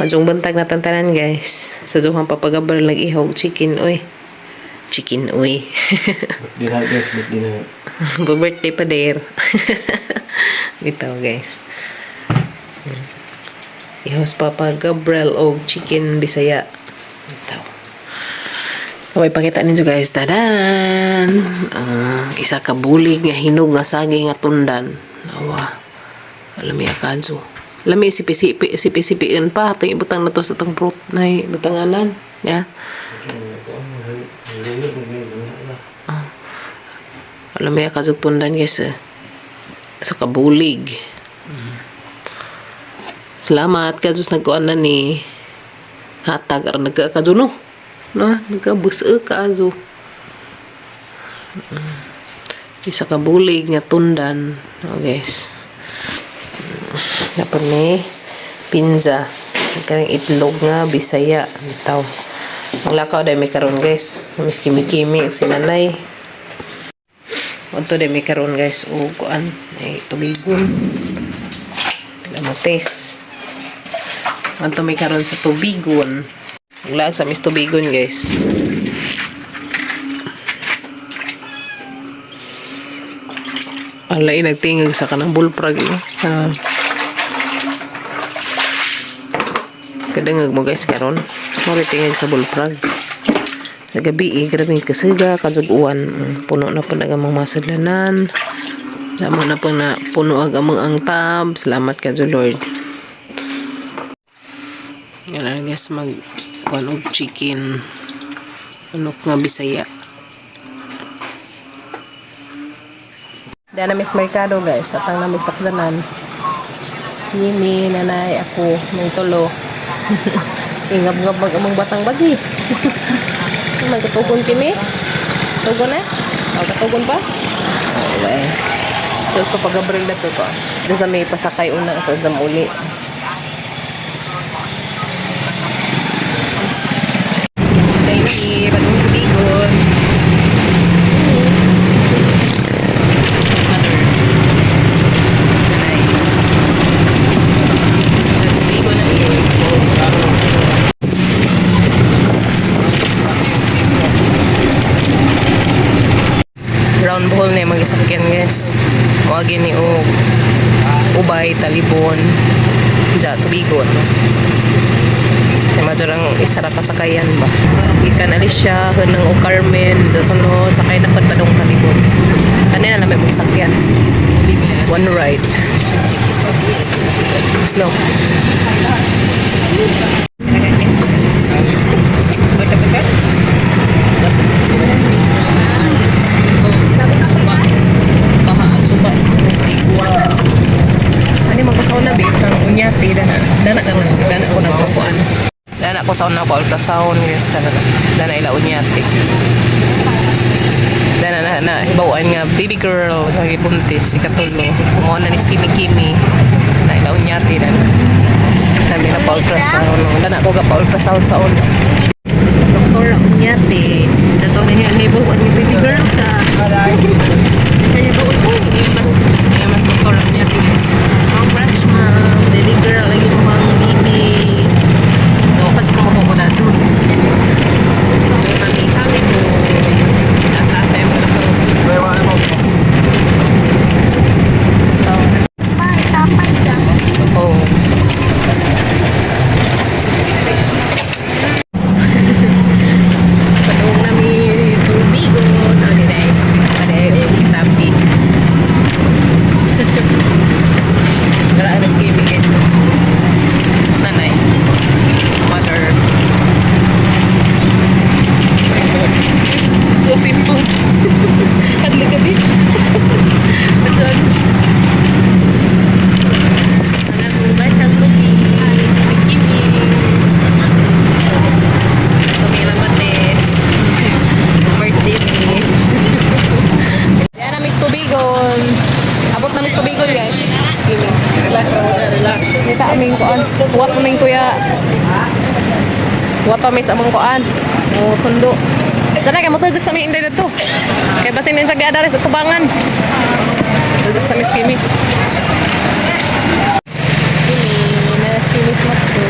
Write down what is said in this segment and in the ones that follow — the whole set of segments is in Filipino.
Madsong bantag na tantanan guys. Sa duhang papagabal nag-ihog chicken uy. Chicken uy. Di na guys, di na. Birthday pa der. Bitaw guys. Ihos Papa Gabriel og chicken Bisaya. Bitaw. Kaway pakita ninyo guys. Dadan. Isa ka bulig nga hinog nga saging nga tundan. Awa. Alam ya kadso. Lami sipi-sipiin pa. Ito ibutang na to sa itong fruit na ibutanganan. Ya. Alam mo yung tundan guys. Sa kabulig. Salamat kadsos nagkuan na ni hatag ar nagkakadso no. No, nagkabusa kaazo. Isa kabulig nga tundan. Oh, guys. Dapat ni pinza. Kanang itlog nga Bisaya bitaw. Ang lakaw dai may karon guys. Mis kimi-kimi sinanay. Unto dai may karon guys o kuan ay tubigon. Lamotes. Unto may karon sa tubigon. Lag sa mis tubigon guys. Alay nagtingog sa kanang bullfrog eh. Kadangag mo guys karon. Mo tingog sa bullfrog. Sa gabi grabing kasiga kaduguan puno na pud ang mga masadlanan. Damo na pang na puno ag among ang tab. Salamat ka Lord. Yan guys mag kuan og chicken. Unok nga Bisaya. Dana mis merkado guys, atang na misakdanan. Yini nanay ako ng tulo. Ingab-ngab mag among batang bagi. Magkatugon kini. Tugon na? Magkatugon pa? Okay. Tapos papagabril na to pa. Doon sa may pasakay una sa dam uli. Stay na ni bagong tubigon. Round ball na yung mag-isakyan guys. Wagin ni ubay, talibon, dya, tubigon. Medyo lang isara kasakayan ba. Ikan Alicia, Hunang o Carmen, dasunod, sakay na padpadong talibon. Kanina na may mag-isakyan. One ride. Slow. Dana ko sa una ko ultrasound guys dana ila unyati dana na hibawaan nga baby girl kagi buntis ikatulo mo na ni kimi na ila unyati dana namin na pa ultrasound dana ko ga pa ultrasound sa una doktor unyati dato niya hibawaan ni baby girl ka kaya ko mas doktor unyati guys congrats ma'am baby girl lagi mang baby. Apa cuma mau komoda tuh? Kami tuh nasta saya mengatur. Oh. Padung nami tubigon, ano deh? Ada kita ambil. Kalau ada skimming guys. Nanay. Mother. So simple. Hadli ka din. Betul. Anak membaca luki. Kimi. Pamela Mates. Birthday me. Yan na Miss Tubigon. Abot na Miss Tubigon guys. Kimi. Relax. Kita aming kuan. Kuwat aming kuya. Kuwat aming among kuan. O sundo. Sana kay motujak sa aming inday dito. Kay basin din sa giadare sa tubangan. Tujak sa Miss Kimi. Kimi, na Kimi smart to.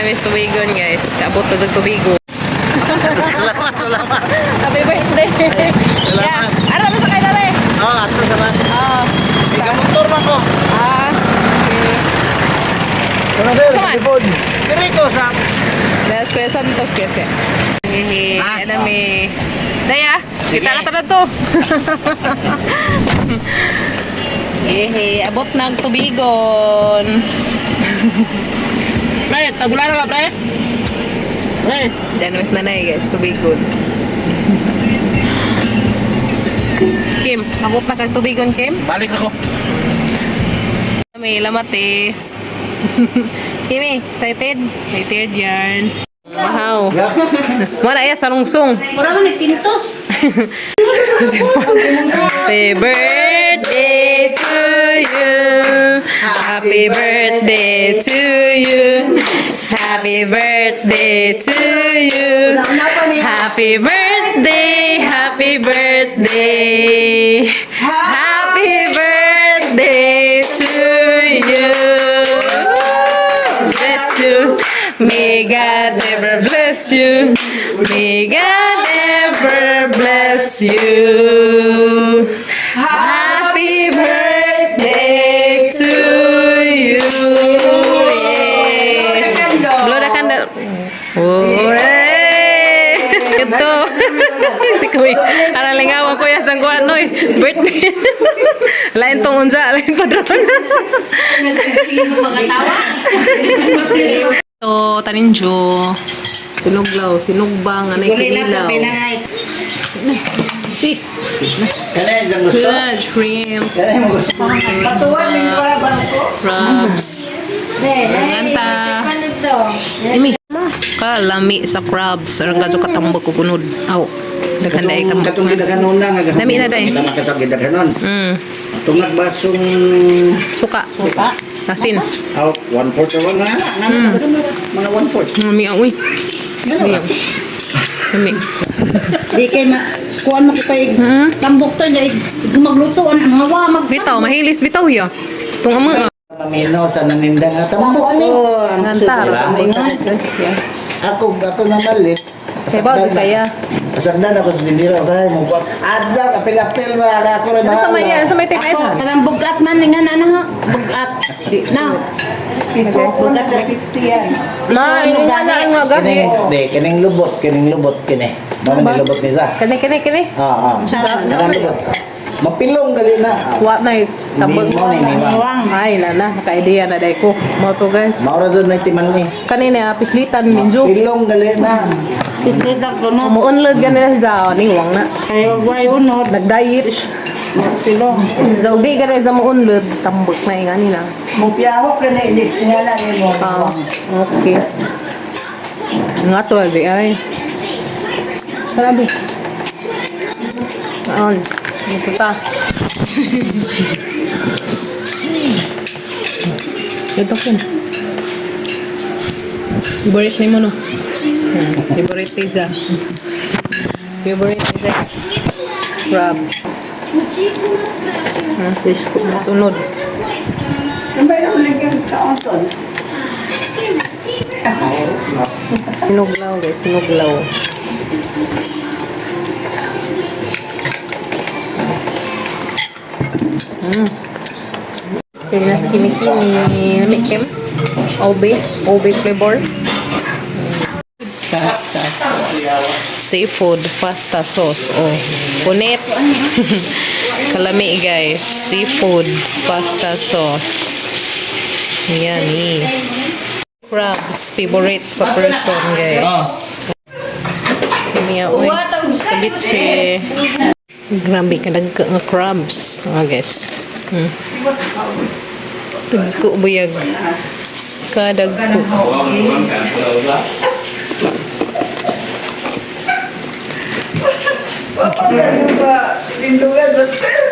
namin sa tubigon, guys. Kaabot to sa tubigon. Salamat, salamat. Happy birthday! Yeah. Ano na sa kayo na rin? Ato salamat. Oo. Ikamotor man ko. Okay. Ano sir? Come on. Telefon. Diri ko sa... Dahil Kuya Santos, kasi. Hehe. Ano may... Daya, kita na to. Hehe. Abot ng tubigon. Pre, tabula na ba, pre? Pre. Diyan mas nanay, guys. Tubigon. Kim, abot na kag tubigon, Kim? Balik ako. May lamatis. Kimi, excited? Excited yan. Wow. Wala ya sarungsong. Wala man nagpintos. Happy birthday to you. Happy birthday to you. Happy birthday to you. Happy birthday, happy birthday. Happy birthday to you. Bless you. May God ever bless you. May God ever bless you. Happy birthday to you. Yay. Blow the candle. Oh, hey. Ito. Si Kuy. Alang lingawan ko yan sa kuwan, noy. Birthday. Lain tong unsa, lain padron. Sino magatawa? Ito, taninjo. Sinuglaw, sinugbang, anay kinilaw. Si, Kaya yung gusto. good shrimp, Kaya yung gusto. Patuwan yung para ba ko? crabs. Nganta. Imi. Kalami sa crabs. Arang kadyo katambok ko kunod. Aw. Dagan daay kam. Katong gidaganon na nga. Lami na, day. Kita makatag gidaganon. Tungag basong... Suka. Asin. Out, 1/4 or 1 nga. Mga 1/4. Lami awi. Lami. Di kay kuan mo kay tambok to dai magluto ang hawa mag Bitaw, mahilis bitaw ya. Tung ama. Pamino sa nanindang at tambok ko. Ngantar. Ako na malit. Kaya ba, di kaya? Pasagdan ako sa dinira sa mo. Adda apil-apil ba ako rin Ano sa may yan? Sa may tinay ako na? kanang bugat man nga na ha bugat na piso bugat na 60 yan Ma, ini nga na ang mga gabi. Kining lubot kini. Mana ni lubot ni sa? Kini. Kanang lubot. Mapilong gali na. What nice. Tabag Mo ni niwang. Ay, lana. Naka-idea na day ko. Mo to guys. Maura doon na timan ni. Kanina, pislitan, minjo. Pilong gali na. pislitak ko no Umuunlod ganila sa ni wang na. kay way unod Nag-diet. pilong Zawgi ganila sa muunlod. Tambok na yung kanina. mo piyahok kani di tingala ni mo Okay. Nga to, di ay. Sarabi. Aon. Ito ta. Ito po. Favorite ni mo, no? Favorite pizza. Favorite pizza. Crabs. Fish ko. Masunod. Sambay na ulit yung kaonton Sinuglaw, guys. Sinuglaw. Pinas kimi-kimi. Namikim. Obe flavor. Pasta sauce. Seafood pasta sauce. Oh, punit. Kalami, guys. Seafood pasta sauce. Yummy. Crabs. Favorite sa person, guys. Kamiya, uy. Ceviche. Grabe ka dagka nga crabs. Guys. Tagko buyag. Kadagko. Lindugan sa spell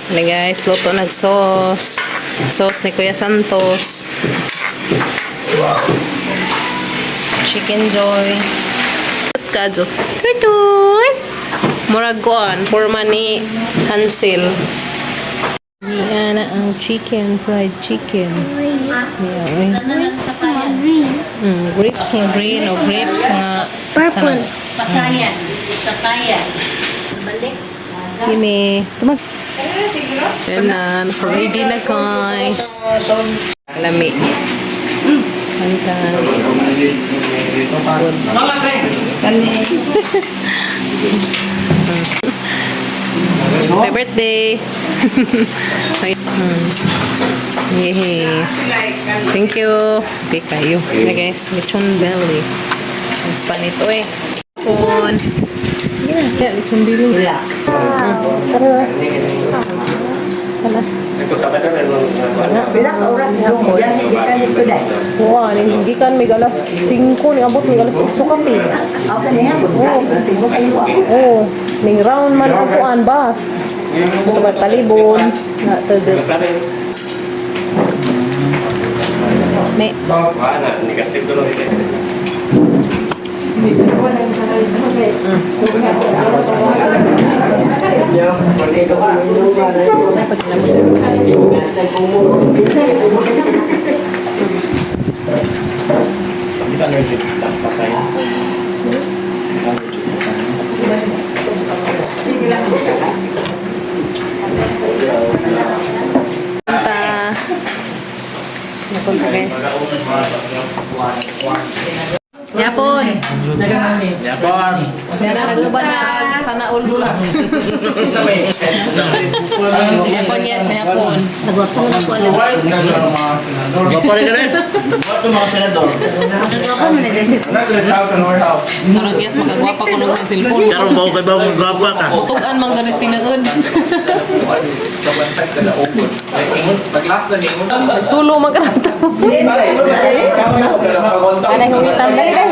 Ano guys, luto nag-sauce. Sauce ni Kuya Santos. Chicken Joy. Kadyo. Tutoy! Murag koan, forma ni Hansel. Yan na ang chicken, fried chicken. Yan. Grapes nga green o grapes nga Purple. Pasayan. Sakayan. Balik. Kimi. Tumas. Yan na. Ready na guys. Lami. Hantan. Happy birthday. Yehey. Thank you. Okay kayo. Okay guys, lechon belly. Mas panito eh. Pon. Yeah, lechon belly. Tara. Tara. Wah, ni gikan may alas 5 ni abot may alas 8 kape. Oh, ning round man ang kuan bus. Ito ba talibon? Na tazit. May Napunta guys. Yapon. Yapon. Sana nagubah na sana all lang. Yapon yes, yapon. Nagwapo na po alam. Gwapo rin ka rin. Gwapo mga senador. Nagwapo mo na din. Karon yes magagwapa ko nung cellphone. Karon ba kay ba mo gwapa ka? Butugan man ganis tinaon. Sulo magrata. Ada hungitan dali dai.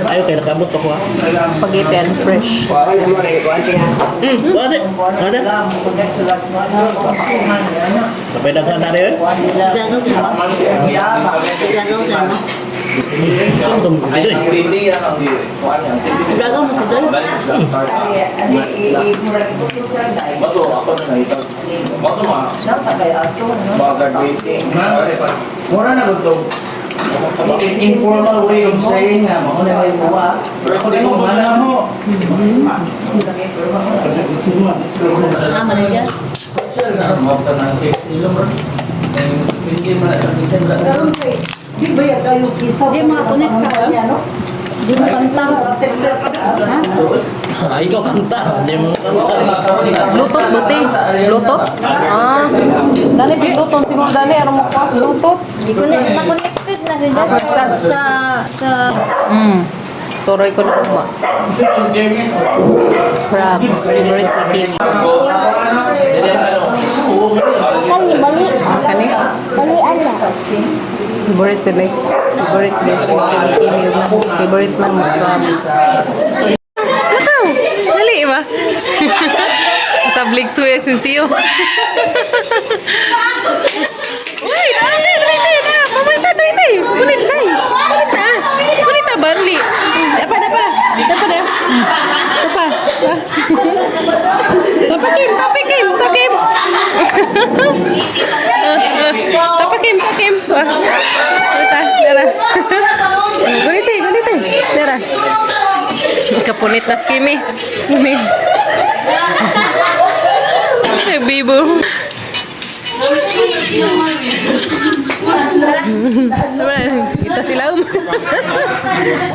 Ayo kay nakabot ako ha. Spaghetti and fresh. Ada. Ada. Sampai daghan na rin. Gagaw sila. Gagaw sila. Sundom dito. Gagaw mo ito doon. Bato, ako na nakita. Bato ma. Bagad waiting. Mura na gusto. Informal way of saying na mauna na yung buwa. Pero kung di mo na mo. Tama na dyan. Mabta na 6 kilo bro. Hindi mo na. Di ba yan kayo kisa? Di makakunik ka. Di mo kanta. Ay ikaw kanta. Hindi mo kanta. Lutot buti. Lutot? Ah. Dali piluton siguro dali aron mo pa lutot. Di ko na-connected na siya dyan. Sa... Soroy ko na uma. Crabs, favorite ni Kimi. Kani? Favorite sila. Favorite guys ni Kimi na. Favorite man mo crabs. Nakaw! Dali ba? Sa blig suya sinsiyo. Uy, dali, dali. Pamunta, dali. Kulit tayo. Kulit ta, barli. Apa. Tapakim. Dara. Guniti. Dara. Kapunit na skimi. Bibo. Nangita sila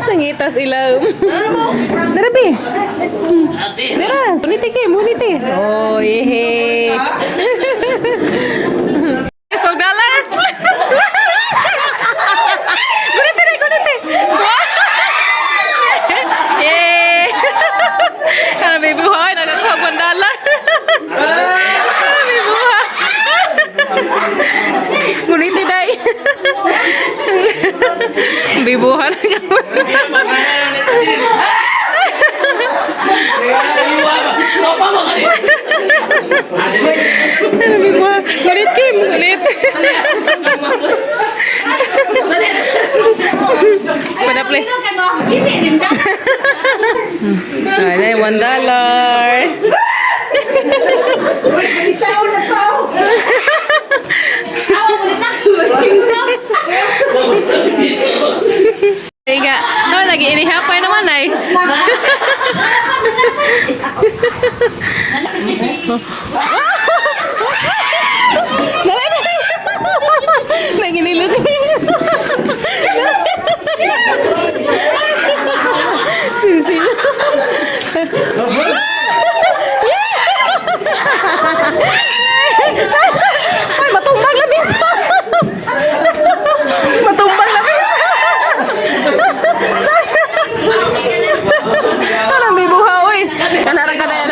Nangita sila Dara, be. Dara, guniti. Oh, yehe. $1. Guniti. Yay! Karena may buhay, nakakuha $1. Karena may buhay. Guniti, day. Bibuhan. Kulit, Kim. Kulit. Padaple. Ay, $1. Ay nga. Lagi inihapay naman ay. Dali, dali. Lagi nilutoy. Sisi. Ay, matumbang labis. Matumbang labis. Parang may buha, oy. Kanarang ka na yan.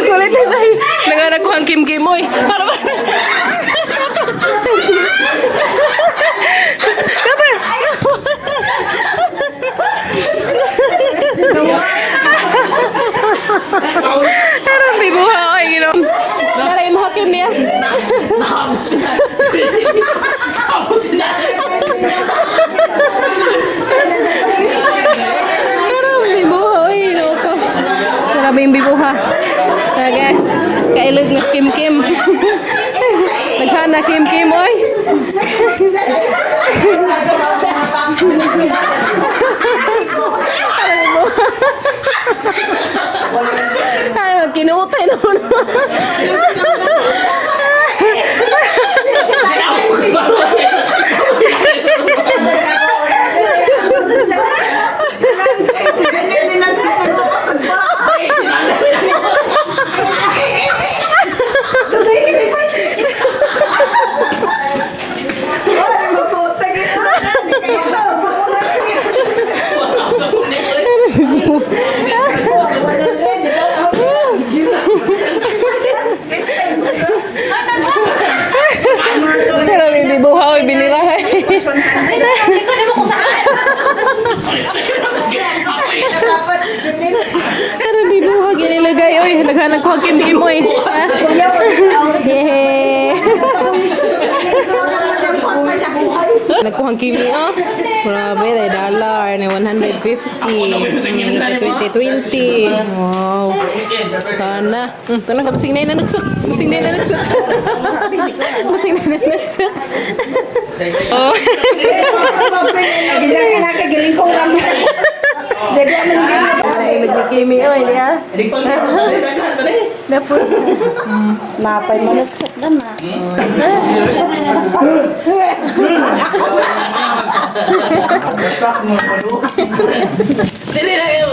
Kulit na nanganak ko ang kim-kim mo eh. Para ba? Sarang bibuha ko eh. Para yung hakim niya. Sarang bibuha ko eh. Sarang yung bibuha. Nah guys, kailog na kim-kim. Naghana kim-kim oy. Ay, kinutay nun. Karang bibuhag inilagay oy, naghanap ko ang kim-kim oy. Hehe. Nagkuhang kimi oh. Grabe, $1 na 150. 2020. Wow. Sana. Tanong ka masing na nagsot. Masing na nagsot. Masing na nagsot. Oh. Giling ko lang. Jadi Ay, nagkimi oy dia. Dapur. napay maluksot na na. Dili na kayo.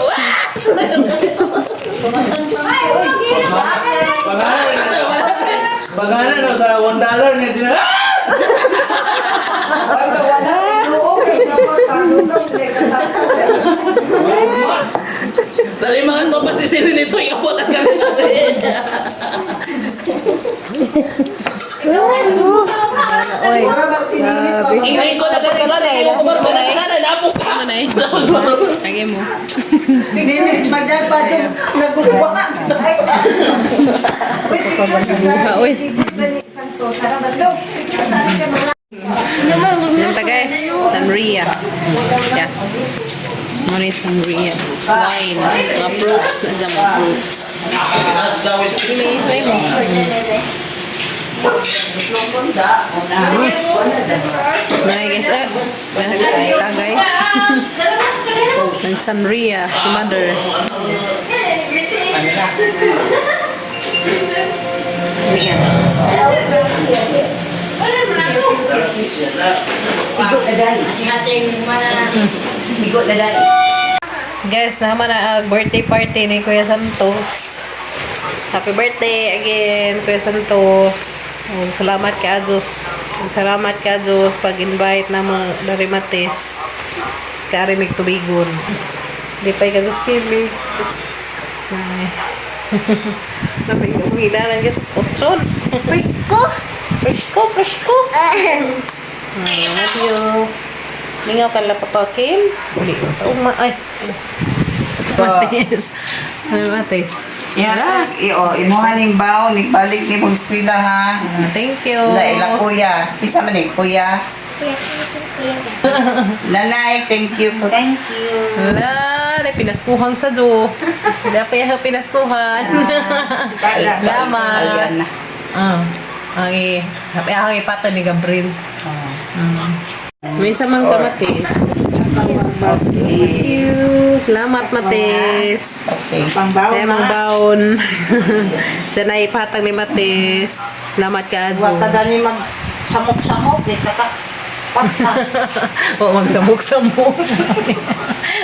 Pangalan na sa $1 niya sila. Dali mga ko pa si Siri nito, ikapot ang kami natin. Oy. Ingay ko na ganito na eh. Kumarap na sa nanay, napok ka. Manay. Lagi mo. Magdal pa dyan. Nagkukuha. Oy. Ito guys, sangria. Yeah. Ano yung sangria? Wine. Mga fruits na dyan, mga fruits. Ini mo. Nah guys, tagay. Ng sangria, si mother. Lihat. Guys, naman na birthday party ni Kuya Santos. Happy birthday again, Kuya Santos. Salamat ka, Diyos. Salamat ka, Diyos, pag-invite na mga Darimatis. Karimig tubigon. Di pa ikaw sa Kimi. Say. Napay ko mong hidanan ka sa pochon. Presko. Presko. Ay, love you. Lingaw ka lang papakin. Uli. Ay. Sa matis. Ano matis? Yan, imuha ning baon, balik ni mong eskwela ha. Thank you. Ila kuya. Isa man ni kuya. Nanay, thank you. Thank you. Wala, na pinaskuhan sa Jo. Wala pa yung pinaskuhan. Salamat. Ayan na. Ang ipata ni Gabriel. Minsan mang kamatis. Thank you. Salamat, Matis. Okay. Pangbaon Tayo mang baon. Sana ipatang ni Matis. Salamat ka, Jo. Wata gani mag samok-samok ni kaka. Pasta. O magsamok-samok.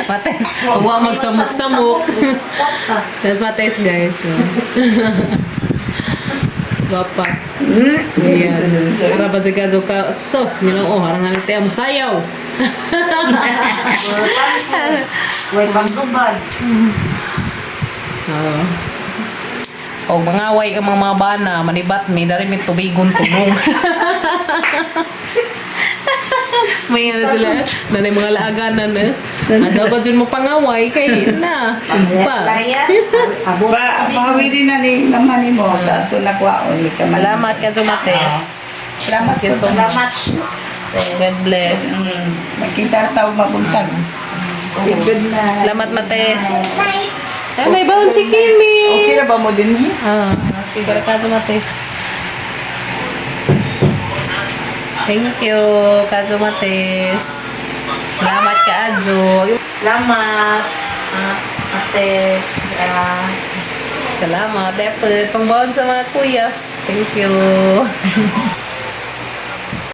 Matis, huwag magsamok-samok. That's Matis, guys. So. Gapa. Ayan. Para ba siya ka sos nila harang nga tayo mo sayaw. Wait, bangguban. O mangaway ka mga bana, manibat mi dari mi tubigon tunong. May ano sila, nanay mga laaganan na. Adyo ko dyan mo pangaway kay na. Pas. Pahawili na ni naman ni mo. Dato na kwaon ni ka man. Salamat ka Mates. Salamat Thank you so Salamat. God bless. Nakita tao mabuntag. Good na. Salamat Mates. Ay, may baon si Kimi. Okay na ba mo din niya? Okay, Kato Mates. Thank you, Kazo Mates. Salamat ka, Adjo. Salamat. Ates. Salamat. Depot, pangbaon sa mga kuyas. Thank you.